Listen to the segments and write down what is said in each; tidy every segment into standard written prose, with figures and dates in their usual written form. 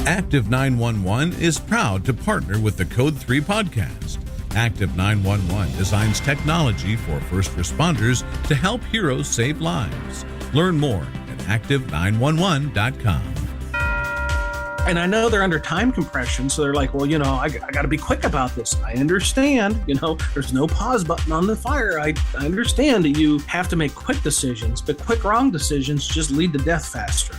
Active 911 is proud to partner with the Code 3 podcast. Active 911 designs technology for first responders to help heroes save lives. Learn more at active911.com. And I know they're under time compression, so they're like, well, I got to be quick about this. I understand, there's no pause button on the fire. I understand that you have to make quick decisions, but quick wrong decisions just lead to death faster.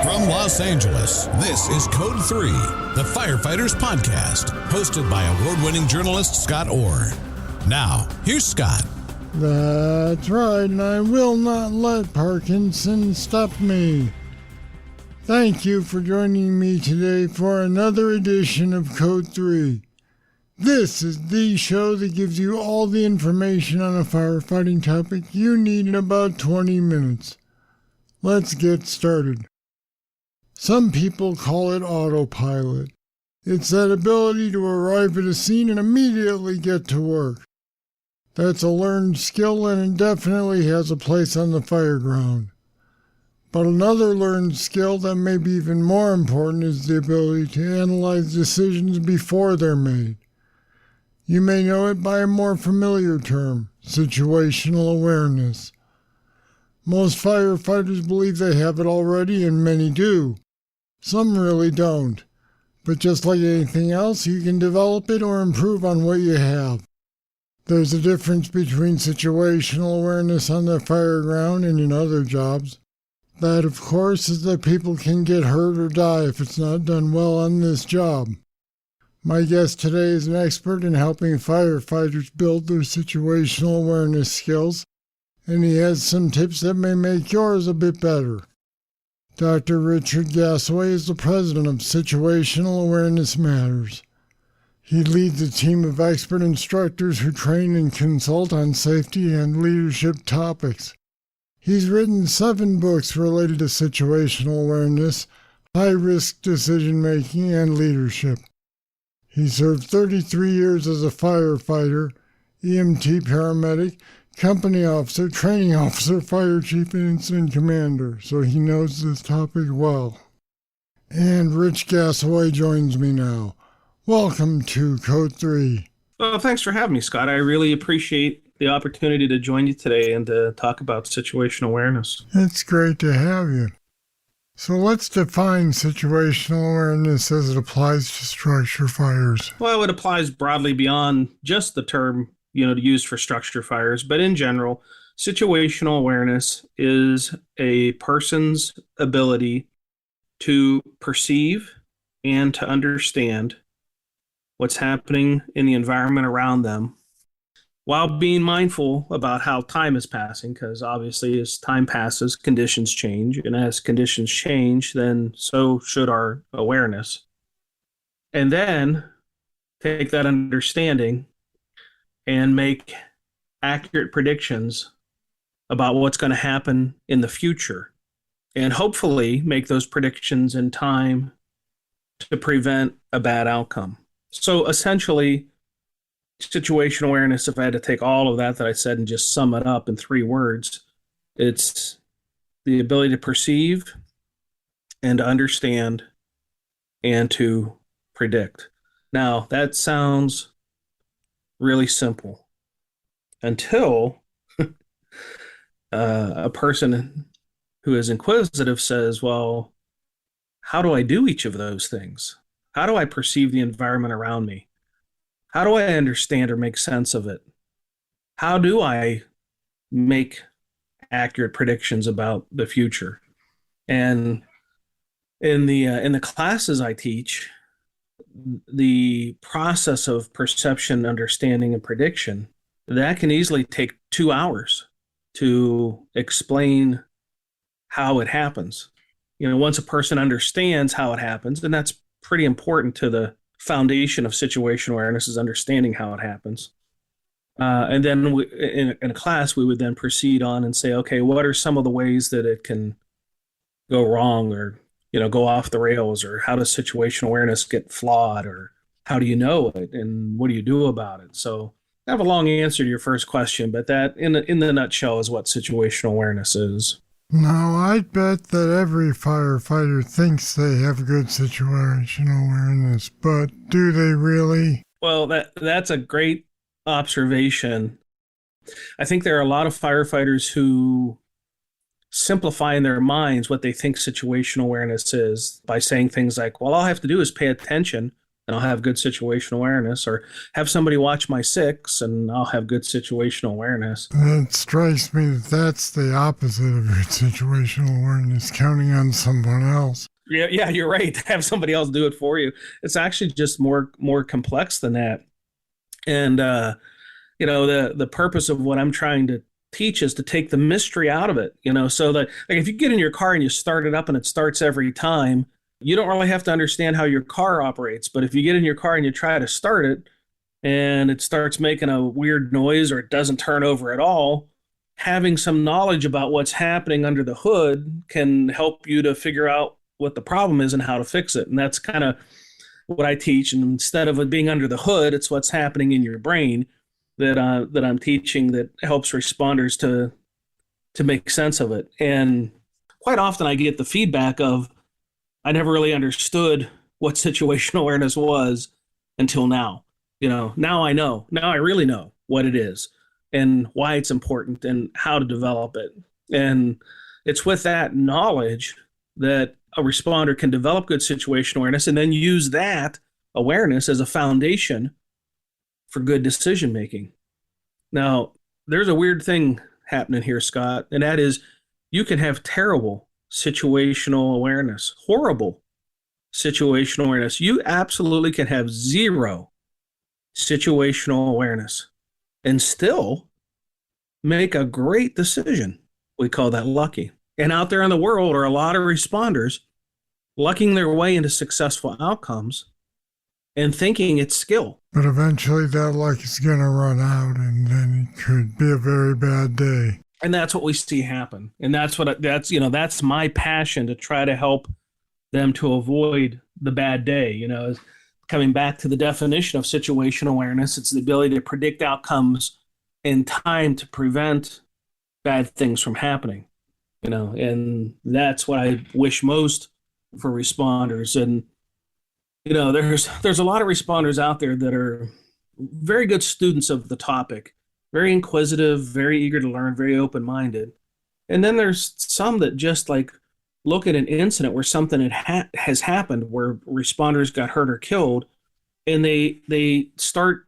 From Los Angeles, this is Code 3, the Firefighters podcast, hosted by award-winning journalist Scott Orr. Now, here's Scott. That's right, and I will not let Parkinson stop me. Thank you for joining me today for another edition of Code 3. This is the show that gives you all the information on a firefighting topic you need in about 20 minutes. Let's get started. Some people call it autopilot. It's that ability to arrive at a scene and immediately get to work. That's a learned skill and it definitely has a place on the fireground. But another learned skill that may be even more important is the ability to analyze decisions before they're made. You may know it by a more familiar term, situational awareness. Most firefighters believe they have it already, and many do. Some really don't. But just like anything else, you can develop it or improve on what you have. There's a difference between situational awareness on the fireground and in other jobs. That, of course, is that people can get hurt or die if it's not done well on this job. My guest today is an expert in helping firefighters build their situational awareness skills, and he has some tips that may make yours a bit better. Dr. Richard Gasaway is the president of Situational Awareness Matters. He leads a team of expert instructors who train and consult on safety and leadership topics. He's written 7 books related to situational awareness, high-risk decision-making, and leadership. He served 33 years as a firefighter, EMT paramedic, company officer, training officer, fire chief, and incident commander, so he knows this topic well. And Rich Gasaway joins me now. Welcome to Code 3. Well, thanks for having me, Scott. I really appreciate the opportunity to join you today and to talk about situational awareness. It's great to have you. So let's define situational awareness as it applies to structure fires. Well, it applies broadly beyond just the term, used for structure fires, but in general, situational awareness is a person's ability to perceive and to understand what's happening in the environment around them while being mindful about how time is passing, because obviously as time passes, conditions change. And as conditions change, then so should our awareness. And then take that understanding and make accurate predictions about what's going to happen in the future. And hopefully make those predictions in time to prevent a bad outcome. So essentially, situational awareness, if I had to take all of that I said and just sum it up in 3 words, it's the ability to perceive and to understand and to predict. Now, that sounds really simple until a person who is inquisitive says, well, how do I do each of those things? How do I perceive the environment around me? How do I understand or make sense of it? How do I make accurate predictions about the future? And in the classes I teach, the process of perception, understanding, and prediction, that can easily take 2 hours to explain how it happens. Once a person understands how it happens, and that's pretty important to the foundation of situational awareness, is understanding how it happens. And then in a class, we would then proceed on and say, okay, what are some of the ways that it can go wrong or, go off the rails, or how does situational awareness get flawed, or how do you know it, and what do you do about it? So I have a long answer to your first question, but that in the nutshell is what situational awareness is. Now, I bet that every firefighter thinks they have good situational awareness, but do they really? Well, that's a great observation. I think there are a lot of firefighters who simplify in their minds what they think situational awareness is by saying things like, well, all I have to do is pay attention and I'll have good situational awareness, or have somebody watch my six and I'll have good situational awareness. It strikes me that that's the opposite of good situational awareness, counting on someone else. Yeah, you're right. Have somebody else do it for you. It's actually just more complex than that. And the purpose of what I'm trying to teach is to take the mystery out of it. So that, like, if you get in your car and you start it up and it starts every time, you don't really have to understand how your car operates. But if you get in your car and you try to start it and it starts making a weird noise or it doesn't turn over at all, having some knowledge about what's happening under the hood can help you to figure out what the problem is and how to fix it. And that's kind of what I teach. And instead of it being under the hood, it's what's happening in your brain that I'm teaching that helps responders to make sense of it. And quite often I get the feedback of, I never really understood what situational awareness was until now. Now I know. Now I really know what it is and why it's important and how to develop it. And it's with that knowledge that a responder can develop good situational awareness and then use that awareness as a foundation for good decision making. Now, there's a weird thing happening here, Scott, and that is you can have terrible situational awareness, horrible situational awareness. You absolutely can have zero situational awareness and still make a great decision. We call that lucky. And out there in the world are a lot of responders lucking their way into successful outcomes and thinking it's skill. But eventually that luck is going to run out and then it could be a very bad day. And that's what we see happen. And that's my passion, to try to help them to avoid the bad day. Coming back to the definition of situational awareness, it's the ability to predict outcomes in time to prevent bad things from happening. And that's what I wish most for responders. And there's a lot of responders out there that are very good students of the topic, very inquisitive, very eager to learn, very open-minded. And then there's some that just like look at an incident where something has happened, where responders got hurt or killed, and they start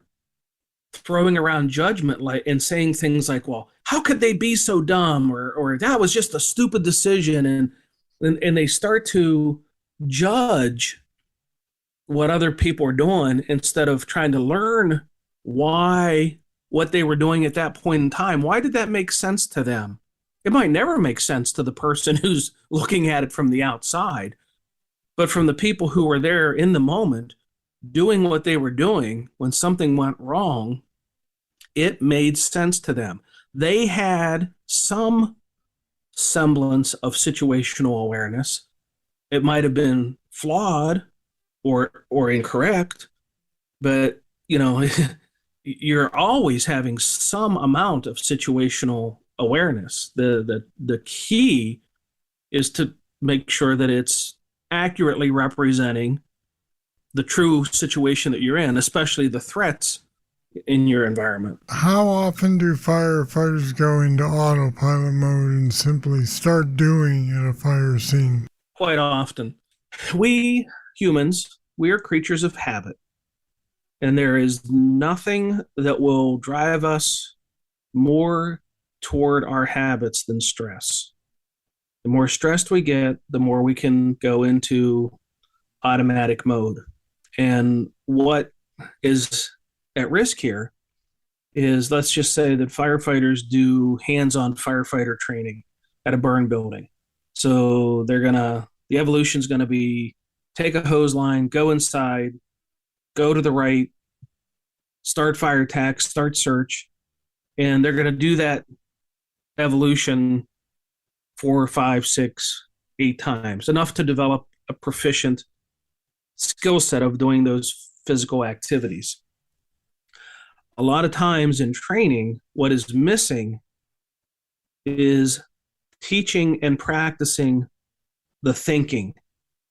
throwing around judgment and saying things like, well, how could they be so dumb, or that was just a stupid decision, and they start to judge what other people are doing instead of trying to learn why what they were doing at that point in time. Why did that make sense to them? It might never make sense to the person who's looking at it from the outside, but from the people who were there in the moment doing what they were doing when something went wrong, it made sense to them. They had some semblance of situational awareness. It might have been flawed or incorrect, but you're always having some amount of situational awareness. The key is to make sure that it's accurately representing the true situation that you're in, especially the threats in your environment. How often do firefighters go into autopilot mode and simply start doing at a fire scene? Quite often. We humans, we are creatures of habit. And there is nothing that will drive us more toward our habits than stress. The more stressed we get, the more we can go into automatic mode. And what is at risk here is, let's just say that firefighters do hands-on firefighter training at a burn building. So the evolution is going to be take a hose line, go inside, go to the right, start fire attack, start search, and they're going to do that evolution 4, 5, 6, 8 times, enough to develop a proficient skill set of doing those physical activities. A lot of times in training, what is missing is teaching and practicing the thinking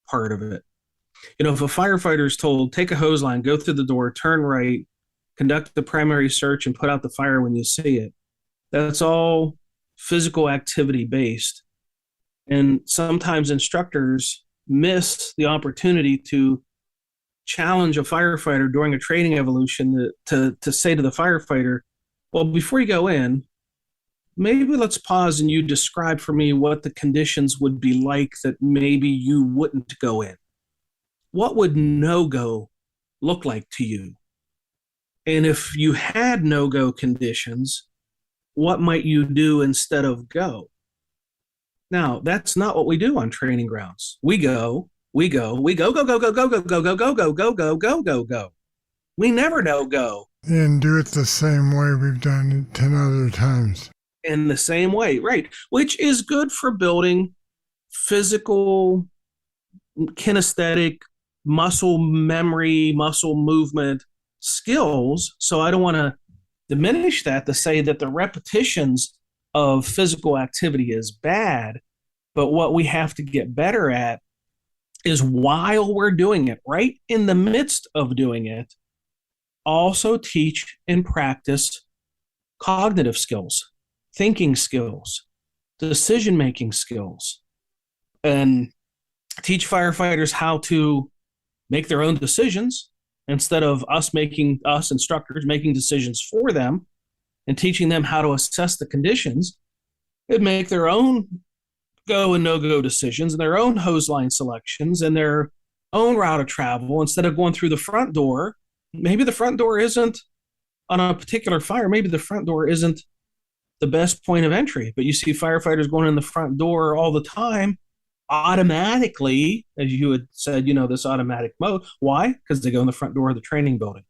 part of it. If a firefighter is told, take a hose line, go through the door, turn right, conduct the primary search, and put out the fire when you see it, that's all physical activity based. And sometimes instructors miss the opportunity to challenge a firefighter during a training evolution to say to the firefighter, well, before you go in, maybe let's pause and you describe for me what the conditions would be like that maybe you wouldn't go in. What would no-go look like to you? And if you had no-go conditions, what might you do instead of go? Now, that's not what we do on training grounds. We go, go, go, go, go, go, go, go, go, go, go, go, go, go, go, go, go. We never no go. And do it the same way we've done it 10 other times. In the same way, right? Which is good for building physical, kinesthetic, muscle memory, muscle movement skills. So I don't want to diminish that to say that the repetitions of physical activity is bad, but what we have to get better at is while we're doing it, right in the midst of doing it, also teach and practice cognitive skills, thinking skills, decision-making skills, and teach firefighters how to make their own decisions instead of us instructors making decisions for them, and teaching them how to assess the conditions and make their own go and no-go decisions and their own hose line selections and their own route of travel instead of going through the front door. Maybe the front door isn't on a particular fire. Maybe the front door isn't the best point of entry, but you see firefighters going in the front door all the time automatically, as you had said, this automatic mode. Why? Because they go in the front door of the training building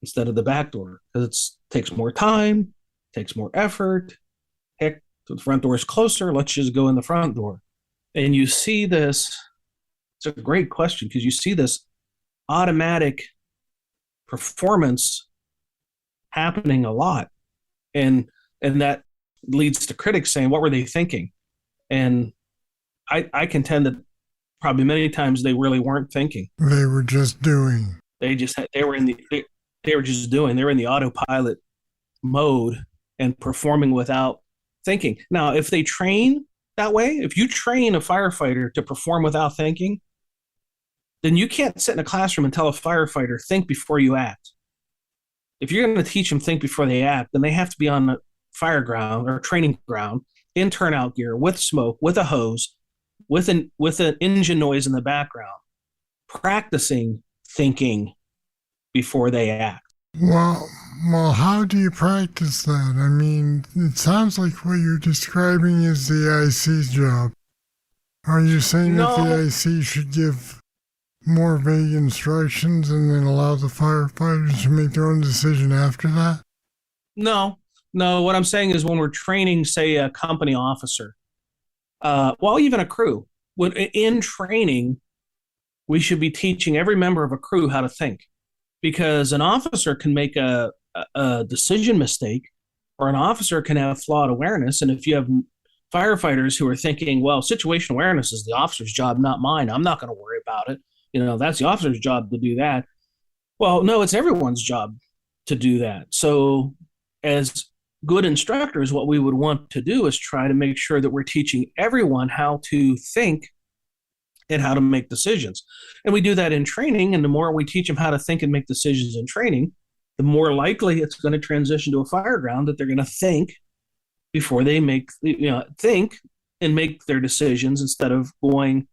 instead of the back door, because it takes more time, takes more effort. Heck, the front door is closer. Let's just go in the front door. And you see this, it's a great question, because you see this automatic performance happening a lot. And that leads to critics saying, what were they thinking? And I contend that probably many times they really weren't thinking. They were just doing. They were in the autopilot mode and performing without thinking. Now, if they train that way, if you train a firefighter to perform without thinking, then you can't sit in a classroom and tell a firefighter, think before you act. If you're going to teach them think before they act, then they have to be on the fireground or training ground in turnout gear with smoke, with a hose, with an engine noise in the background, practicing thinking before they act. Well, how do you practice that? I mean, it sounds like what you're describing is the IC's job. Are you saying that the IC should give more vague instructions and then allow the firefighters to make their own decision after that? No. What I'm saying is when we're training, say, a company officer, even a crew, in training, we should be teaching every member of a crew how to think, because an officer can make a decision mistake, or an officer can have flawed awareness. And if you have firefighters who are thinking, well, situational awareness is the officer's job, not mine, I'm not going to worry about it. That's the officer's job to do that. Well, no, it's everyone's job to do that. So as good instructors, what we would want to do is try to make sure that we're teaching everyone how to think and how to make decisions. And we do that in training. And the more we teach them how to think and make decisions in training, the more likely it's going to transition to a fireground that they're going to think before they think and make their decisions instead of going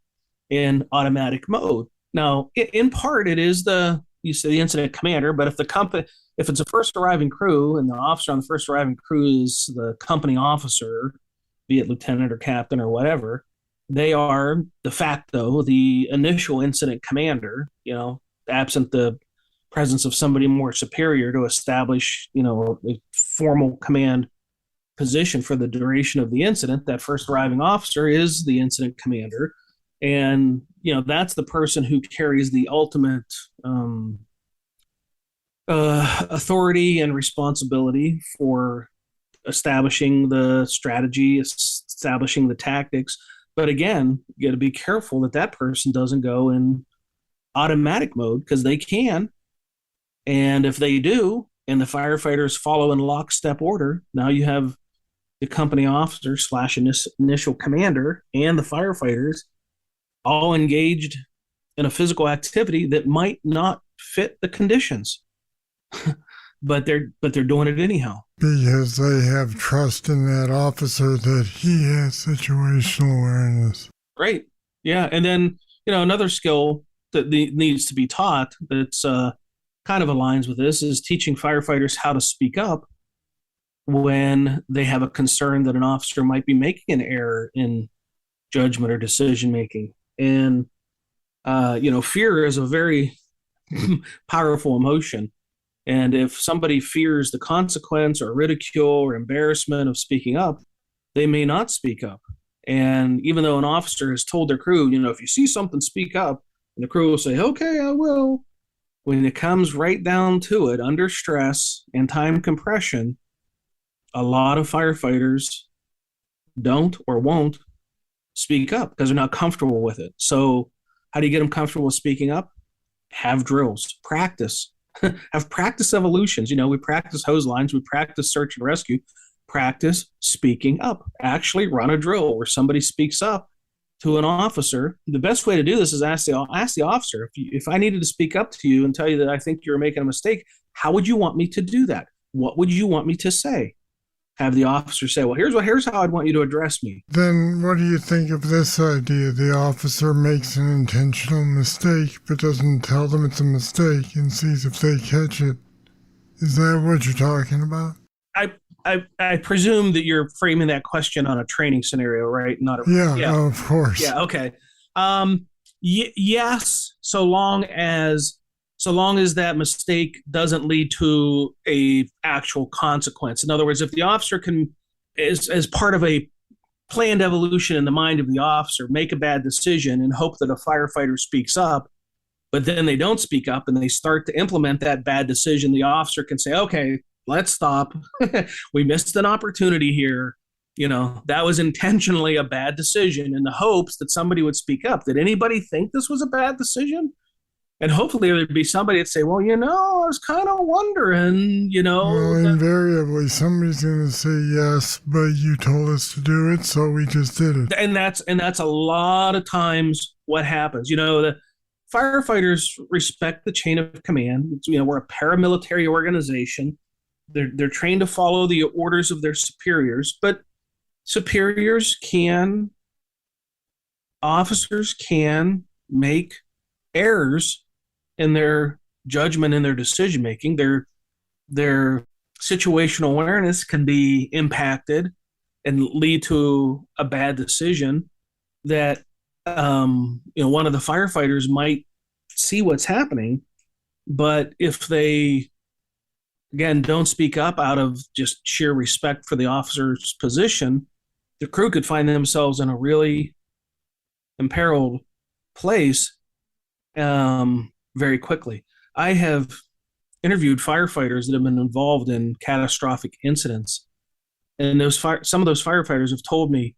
in automatic mode. Now, in part, it is the incident commander, but if it's a first arriving crew and the officer on the first arriving crew is the company officer, be it lieutenant or captain or whatever, they are de facto the initial incident commander, absent the presence of somebody more superior to establish, a formal command position for the duration of the incident. That first arriving officer is the incident commander. And, that's the person who carries the ultimate authority and responsibility for establishing the strategy, establishing the tactics. But again, you got to be careful that that person doesn't go in automatic mode, because they can. And if they do, and the firefighters follow in lockstep order, now you have the company officer / initial commander and the firefighters all engaged in a physical activity that might not fit the conditions. but they're doing it anyhow. Because they have trust in that officer that he has situational awareness. Right. Yeah. And then, another skill that needs to be taught that's kind of aligns with this is teaching firefighters how to speak up when they have a concern that an officer might be making an error in judgment or decision making. And, fear is a very powerful emotion. And if somebody fears the consequence or ridicule or embarrassment of speaking up, they may not speak up. And even though an officer has told their crew, if you see something, speak up, and the crew will say, okay, I will. When it comes right down to it, under stress and time compression, a lot of firefighters don't or won't speak up because they're not comfortable with it. So how do you get them comfortable with speaking up? Have drills, practice. Have practice evolutions. We practice hose lines, we practice search and rescue, practice speaking up. Actually run a drill where somebody speaks up to an officer. The best way to do this is ask the officer, if I needed to speak up to you and tell you that I think you're making a mistake, how would you want me to do that? What would you want me to say? Have the officer say, well, here's how I'd want you to address me. Then what do you think of this idea? The officer makes an intentional mistake, but doesn't tell them it's a mistake and sees if they catch it. Is that what you're talking about? I presume that you're framing that question on a training scenario, right? Yeah, of course. Yeah, okay. Yes, so long as that mistake doesn't lead to a actual consequence. In other words, if the officer can, as part of a planned evolution in the mind of the officer, make a bad decision and hope that a firefighter speaks up, but then they don't speak up and they start to implement that bad decision, the officer can say, okay, let's stop. We missed an opportunity here. That was intentionally a bad decision in the hopes that somebody would speak up. Did anybody think this was a bad decision? And hopefully there'd be somebody that'd say, well, I was kind of wondering, Well, invariably somebody's going to say yes, but you told us to do it, so we just did it. And that's a lot of times what happens. The firefighters respect the chain of command. We're a paramilitary organization. They're trained to follow the orders of their superiors, but officers can make errors in their judgment and their decision making. Their situational awareness can be impacted and lead to a bad decision that one of the firefighters might see what's happening, but if they again don't speak up out of just sheer respect for the officer's position, the crew could find themselves in a really imperiled place very quickly. I have interviewed firefighters that have been involved in catastrophic incidents, and some of those firefighters have told me,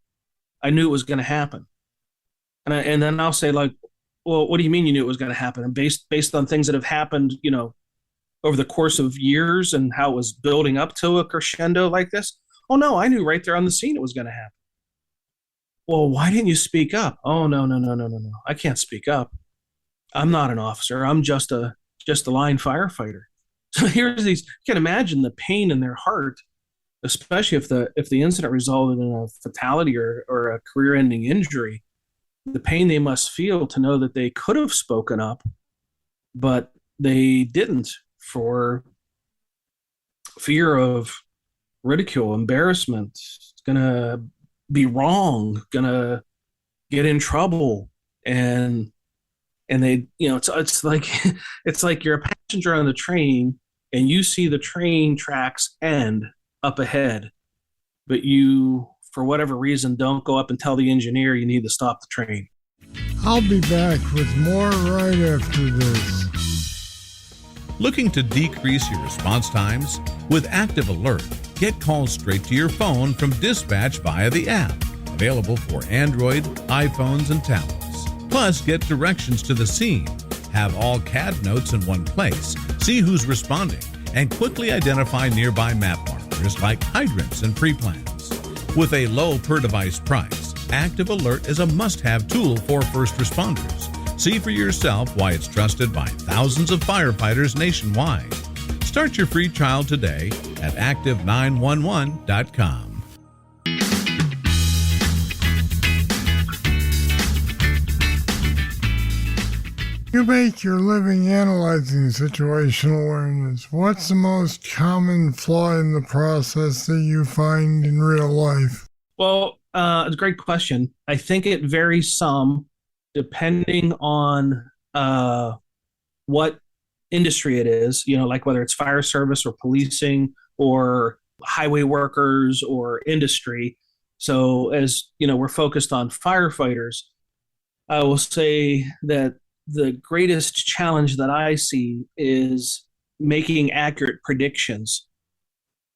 I knew it was going to happen. And then I'll say, like, well, what do you mean you knew it was going to happen? And based on things that have happened, over the course of years and how it was building up to a crescendo like this? Oh, no, I knew right there on the scene it was going to happen. Well, why didn't you speak up? Oh, no. I can't speak up. I'm not an officer. I'm just a line firefighter. So here's these, you can imagine the pain in their heart, especially if the incident resulted in a fatality or a career-ending injury. The pain they must feel to know that they could have spoken up, but they didn't for fear of ridicule, embarrassment. It's gonna be wrong, gonna get in trouble, and they, it's like you're a passenger on the train and you see the train tracks end up ahead, but you, for whatever reason, don't go up and tell the engineer you need to stop the train. I'll be back with more right after this. Looking to decrease your response times? With Active Alert, get calls straight to your phone from dispatch via the app, available for Android, iPhones, and tablets. Plus, get directions to the scene, have all CAD notes in one place, see who's responding, and quickly identify nearby map markers like hydrants and pre-plans. With a low per-device price, Active Alert is a must-have tool for first responders. See for yourself why it's trusted by thousands of firefighters nationwide. Start your free trial today at active911.com. You make your living analyzing situational awareness. What's the most common flaw in the process that you find in real life? Well, it's a great question. I think it varies some depending on what industry it is, like whether it's fire service or policing or highway workers or industry. So as we're focused on firefighters, I will say that the greatest challenge that I see is making accurate predictions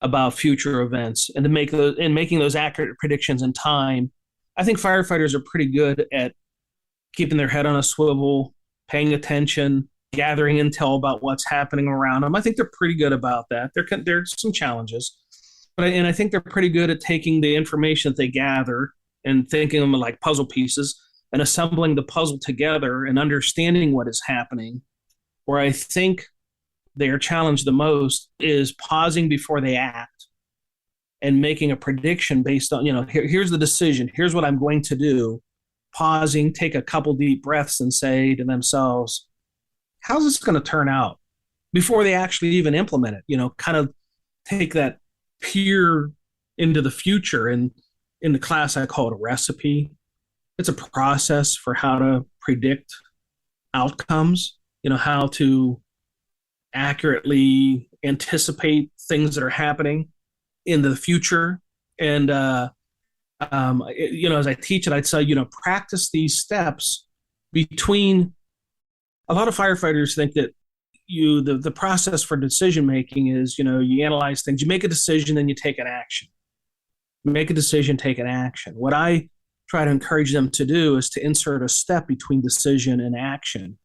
about future events and making those accurate predictions in time. I think firefighters are pretty good at keeping their head on a swivel, paying attention, gathering intel about what's happening around them. I think they're pretty good about that. There's some challenges, but I think they're pretty good at taking the information that they gather and thinking of them like puzzle pieces and assembling the puzzle together and understanding what is happening. Where I think they are challenged the most is pausing before they act and making a prediction based on, here's the decision, here's what I'm going to do. Pausing, take a couple deep breaths and say to themselves, how's this going to turn out before they actually even implement it? Kind of take that peer into the future. And in the class, I call it a recipe. It's a process for how to predict outcomes, how to accurately anticipate things that are happening in the future. And, as I teach it, I'd say, practice these steps between. A lot of firefighters think that the process for decision making is, you analyze things, you make a decision, then you take an action. Make a decision, take an action. What I try to encourage them to do is to insert a step between decision and action.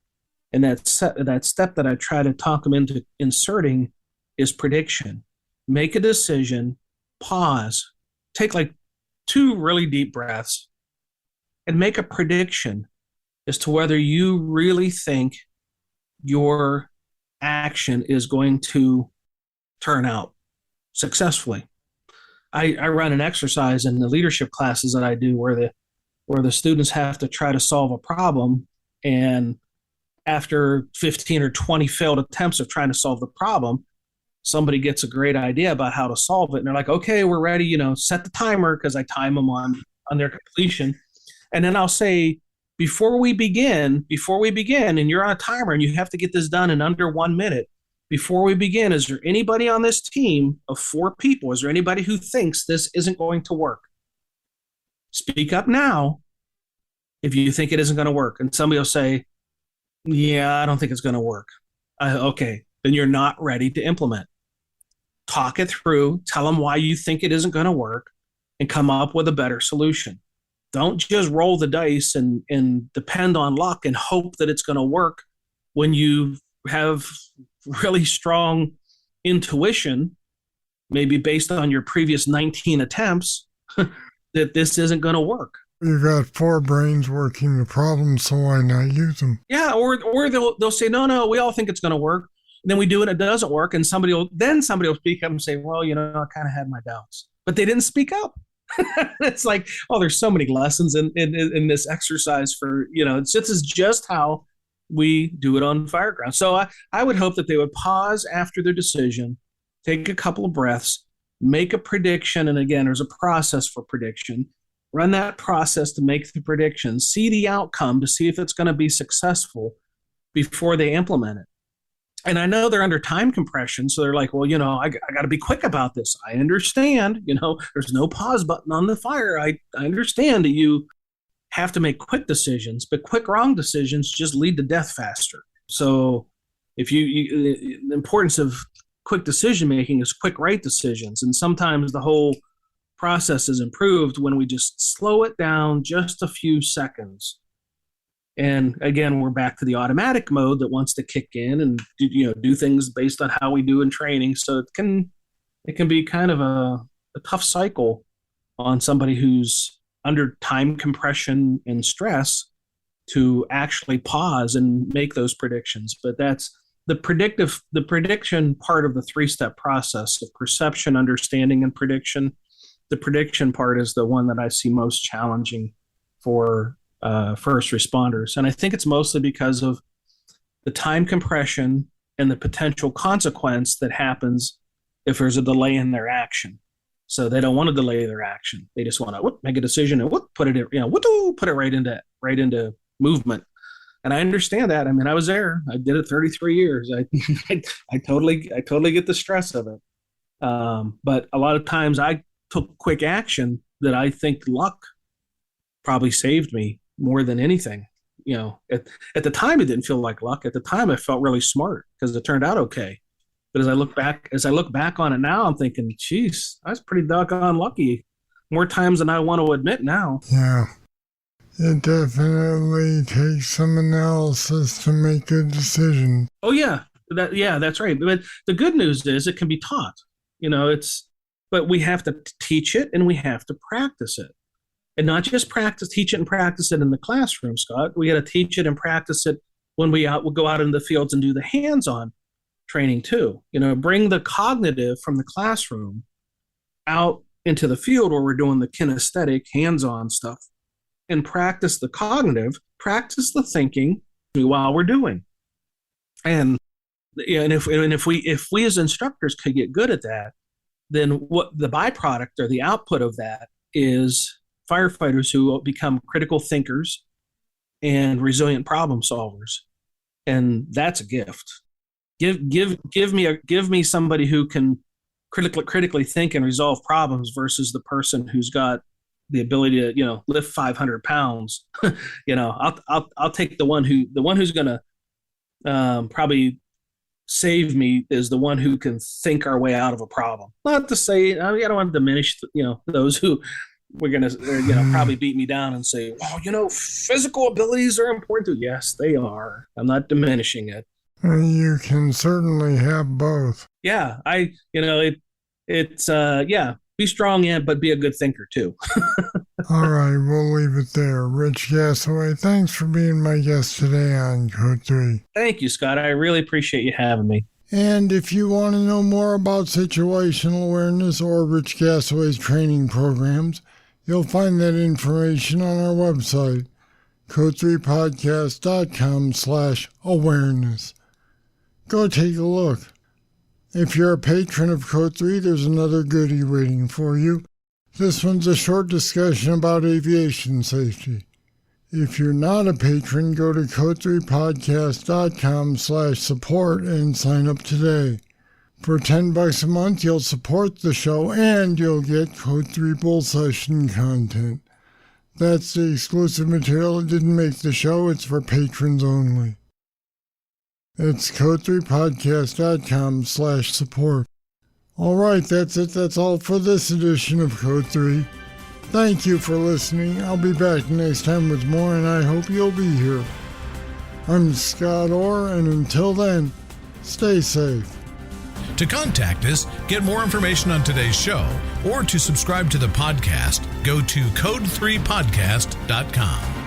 And that step that I try to talk them into inserting is prediction. Make a decision, pause, take like 2 really deep breaths, and make a prediction as to whether you really think your action is going to turn out successfully. I run an exercise in the leadership classes that I do where the students have to try to solve a problem, and after 15 or 20 failed attempts of trying to solve the problem, somebody gets a great idea about how to solve it, and they're like, okay, we're ready, set the timer, because I time them on their completion. And then I'll say, before we begin, and you're on a timer and you have to get this done in under 1 minute, before we begin, is there anybody on this team of 4 people? Is there anybody who thinks this isn't going to work? Speak up now if you think it isn't going to work. And somebody will say, yeah, I don't think it's going to work. Okay, then you're not ready to implement. Talk it through, tell them why you think it isn't going to work, and come up with a better solution. Don't just roll the dice and depend on luck and hope that it's going to work when you have really strong intuition, maybe based on your previous 19 attempts, that this isn't going to work. You got 4 brains working the problem, so why not use them? Yeah, or they'll say, no, we all think it's going to work. And then we do it, it doesn't work, and somebody will speak up and say, well, I kind of had my doubts. But they didn't speak up. It's like, there's so many lessons in this exercise for, this is just how we do it on Fireground. So I would hope that they would pause after their decision, take a couple of breaths, make a prediction. And again, there's a process for prediction. Run that process to make the prediction, see the outcome to see if it's going to be successful before they implement it. And I know they're under time compression, so they're like, well, I got to be quick about this. I understand, there's no pause button on the fire. I understand that you have to make quick decisions, but quick wrong decisions just lead to death faster. So, the importance of quick decision making is quick right decisions, and sometimes the whole process is improved when we just slow it down just a few seconds. And again, we're back to the automatic mode that wants to kick in and do things based on how we do in training. So it can be kind of a tough cycle on somebody who's under time compression and stress to actually pause and make those predictions. But that's the prediction part of the 3-step process of perception, understanding, and prediction. The prediction part is the one that I see most challenging for first responders. And I think it's mostly because of the time compression and the potential consequence that happens if there's a delay in their action. So they don't want to delay their action. They just want to make a decision and put it right into movement. And I understand that. I mean, I was there. I did it 33 years. I totally get the stress of it. But a lot of times I took quick action that I think luck probably saved me more than anything. At the time, it didn't feel like luck. At the time, I felt really smart because it turned out okay. But as I look back on it now, I'm thinking, geez, I was pretty doggone lucky. More times than I want to admit now. Yeah. It definitely takes some analysis to make good decisions. Oh yeah, that's right. But the good news is it can be taught. But we have to teach it and we have to practice it, and not just teach it and practice it in the classroom, Scott. We got to teach it and practice it when we'll go out in the fields and do the hands-on training too. Bring the cognitive from the classroom out into the field where we're doing the kinesthetic hands-on stuff, and practice the cognitive, practice the thinking while we're doing. And if we as instructors could get good at that, then what the byproduct or the output of that is firefighters who become critical thinkers and resilient problem solvers. And that's a gift. Give me somebody who can critically think and resolve problems versus the person who's got the ability to lift 500 pounds. I'll take the one who's going to probably save me is the one who can think our way out of a problem. Not to say I don't want to diminish those who we're going to probably beat me down and say, well, physical abilities are important too. Yes, they are. I'm not diminishing it. You can certainly have both. Yeah, be strong, but be a good thinker too. All right, we'll leave it there. Rich Gasaway, thanks for being my guest today on Code 3. Thank you, Scott. I really appreciate you having me. And if you want to know more about situational awareness or Rich Gasaway's training programs, you'll find that information on our website, code3podcast.com/awareness. Go take a look. If you're a patron of Code 3, there's another goodie waiting for you. This one's a short discussion about aviation safety. If you're not a patron, go to code3podcast.com/support and sign up today. For $10 a month, you'll support the show and you'll get Code 3 Bull Session content. That's the exclusive material that didn't make the show. It's for patrons only. It's code3podcast.com/support. All right, that's it. That's all for this edition of Code 3. Thank you for listening. I'll be back next time with more, and I hope you'll be here. I'm Scott Orr, and until then, stay safe. To contact us, get more information on today's show, or to subscribe to the podcast, go to code3podcast.com.